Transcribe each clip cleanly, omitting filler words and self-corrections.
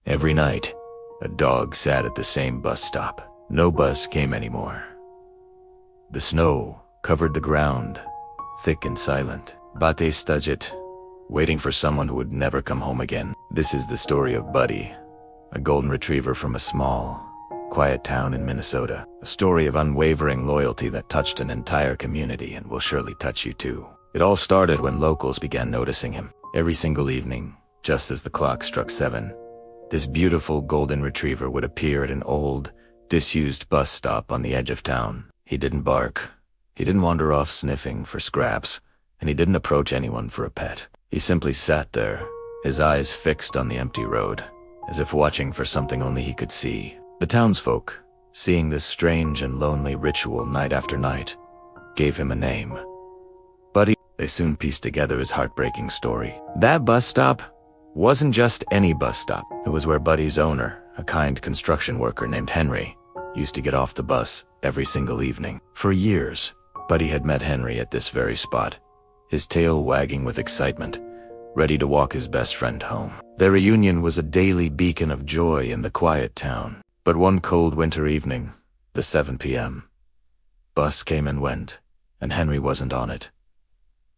Every night, a dog sat at the same bus stop. No bus came anymore. The snow covered the ground, thick and silent. Bate Studget, waiting for someone who would never come home again. This is the story of Buddy, a golden retriever from a small, quiet town in Minnesota. A story of unwavering loyalty that touched an entire community and will surely touch you too. It all started when locals began noticing him. Every single evening, just as the clock struck 7, this beautiful golden retriever would appear at an old, disused bus stop on the edge of town. He didn't bark. He didn't wander off sniffing for scraps, and he didn't approach anyone for a pet. He simply sat there, his eyes fixed on the empty road, as if watching for something only he could see. The townsfolk, seeing this strange and lonely ritual night after night, gave him a name. Buddy. They soon pieced together his heartbreaking story. That bus stop wasn't just any bus stop. It was where Buddy's owner, a kind construction worker named Henry, used to get off the bus every single evening. For years, Buddy had met Henry at this very spot, his tail wagging with excitement, ready to walk his best friend home. Their reunion was a daily beacon of joy in the quiet town. But one cold winter evening, the 7 p.m., bus came and went, and Henry wasn't on it.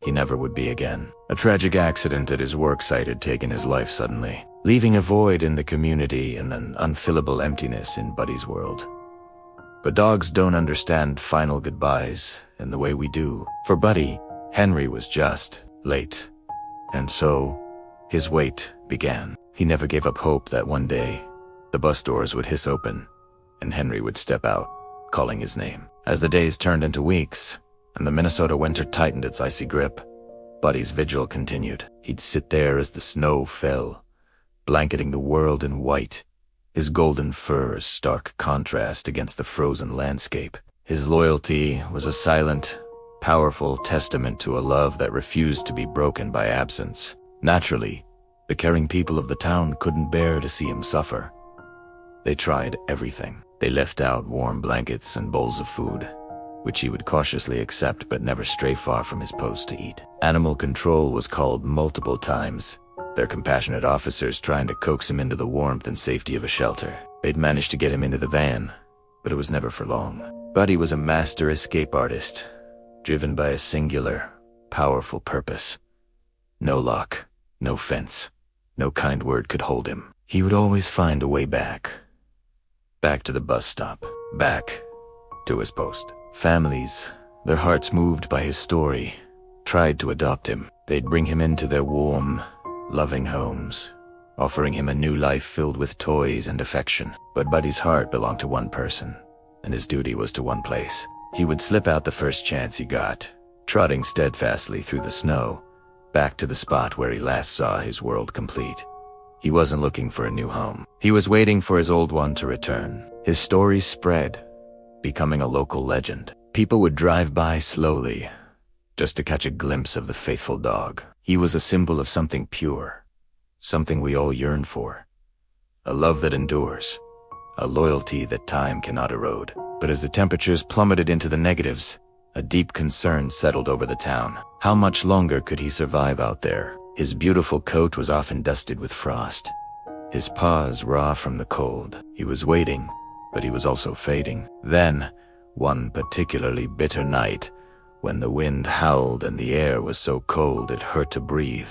He never would be again. A tragic accident at his work site had taken his life suddenly, leaving a void in the community and an unfillable emptiness in Buddy's world. But dogs don't understand final goodbyes in the way we do. For Buddy, Henry was just late. And so, his wait began. He never gave up hope that one day, the bus doors would hiss open, and Henry would step out, calling his name. As the days turned into weeks, and the Minnesota winter tightened its icy grip, Buddy's vigil continued. He'd sit there as the snow fell, blanketing the world in white, his golden fur a stark contrast against the frozen landscape. His loyalty was a silent, powerful testament to a love that refused to be broken by absence. Naturally, the caring people of the town couldn't bear to see him suffer. They tried everything. They left out warm blankets and bowls of food, which he would cautiously accept but never stray far from his post to eat. Animal control was called multiple times, their compassionate officers trying to coax him into the warmth and safety of a shelter. They'd managed to get him into the van, but it was never for long. Buddy was a master escape artist, driven by a singular, powerful purpose. No lock, no fence, no kind word could hold him. He would always find a way back. Back to the bus stop, back to his post. Families, their hearts moved by his story, tried to adopt him. They'd bring him into their warm, loving homes, offering him a new life filled with toys and affection. But Buddy's heart belonged to one person, and his duty was to one place. He would slip out the first chance he got, trotting steadfastly through the snow, back to the spot where he last saw his world complete. He wasn't looking for a new home. He was waiting for his old one to return. His story spread, becoming a local legend. People would drive by slowly, just to catch a glimpse of the faithful dog. He was a symbol of something pure, something we all yearn for. A love that endures, a loyalty that time cannot erode. But as the temperatures plummeted into the negatives, a deep concern settled over the town. How much longer could he survive out there? His beautiful coat was often dusted with frost, his paws raw from the cold. He was waiting, but he was also fading. Then, one particularly bitter night, when the wind howled and the air was so cold it hurt to breathe,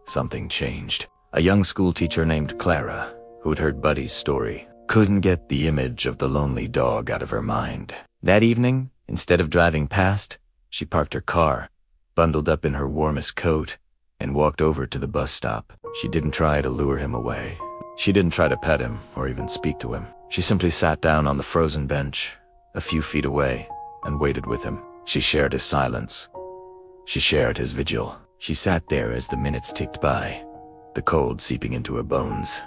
something changed. A young schoolteacher named Clara, who'd heard Buddy's story, couldn't get the image of the lonely dog out of her mind. That evening, instead of driving past, she parked her car, bundled up in her warmest coat, and walked over to the bus stop. She didn't try to lure him away. She didn't try to pet him or even speak to him. She simply sat down on the frozen bench, a few feet away, and waited with him. She shared his silence. She shared his vigil. She sat there as the minutes ticked by, the cold seeping into her bones,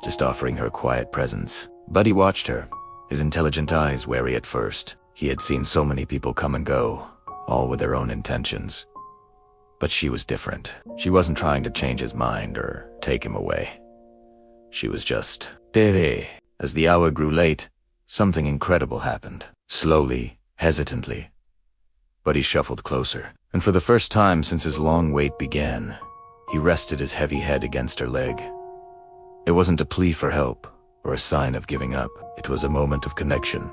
just offering her quiet presence. Buddy watched her, his intelligent eyes wary at first. He had seen so many people come and go, all with their own intentions. But she was different. She wasn't trying to change his mind or take him away. She was just there. As the hour grew late, something incredible happened. Slowly, hesitantly, Buddy shuffled closer, and for the first time since his long wait began, he rested his heavy head against her leg. It wasn't a plea for help or a sign of giving up. It was a moment of connection,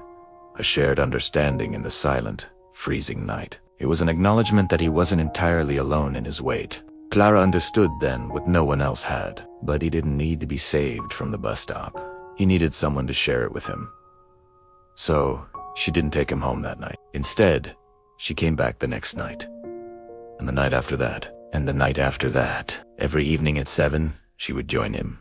a shared understanding in the silent, freezing night. It was an acknowledgement that he wasn't entirely alone in his wait. Clara understood then what no one else had, but he didn't need to be saved from the bus stop. He needed someone to share it with him. So, she didn't take him home that night. Instead, she came back the next night. And the night after that. And the night after that. Every evening at 7, she would join him.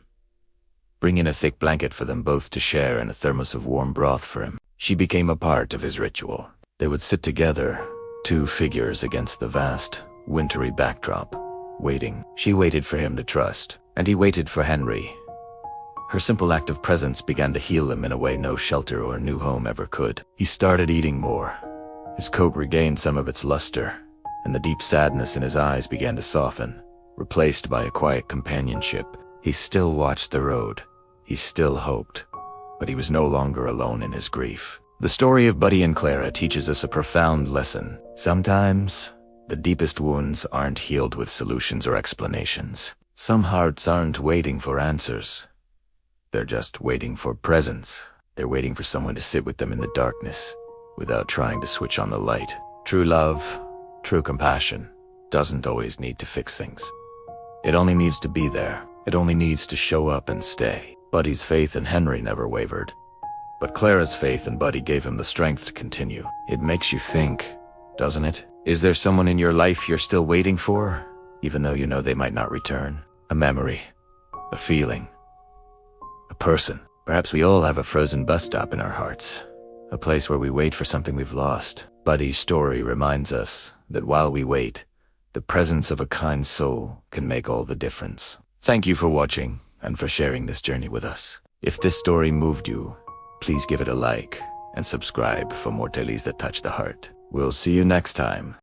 Bring in a thick blanket for them both to share and a thermos of warm broth for him. She became a part of his ritual. They would sit together, two figures against the vast, wintry backdrop, waiting. She waited for him to trust, and he waited for Henry. Her simple act of presence began to heal him in a way no shelter or new home ever could. He started eating more. His coat regained some of its luster, and the deep sadness in his eyes began to soften, replaced by a quiet companionship. He still watched the road. He still hoped, but he was no longer alone in his grief. The story of Buddy and Clara teaches us a profound lesson. Sometimes, the deepest wounds aren't healed with solutions or explanations. Some hearts aren't waiting for answers. They're just waiting for presence. They're waiting for someone to sit with them in the darkness, without trying to switch on the light. True love, true compassion, doesn't always need to fix things. It only needs to be there. It only needs to show up and stay. Buddy's faith in Henry never wavered, but Clara's faith in Buddy gave him the strength to continue. It makes you think, doesn't it? Is there someone in your life you're still waiting for, even though you know they might not return? A memory, a feeling, a person. Perhaps we all have a frozen bus stop in our hearts, a place where we wait for something we've lost. Buddy's story reminds us that while we wait, the presence of a kind soul can make all the difference. Thank you for watching and for sharing this journey with us. If this story moved you, please give it a like and subscribe for more tales that touch the heart. We'll see you next time.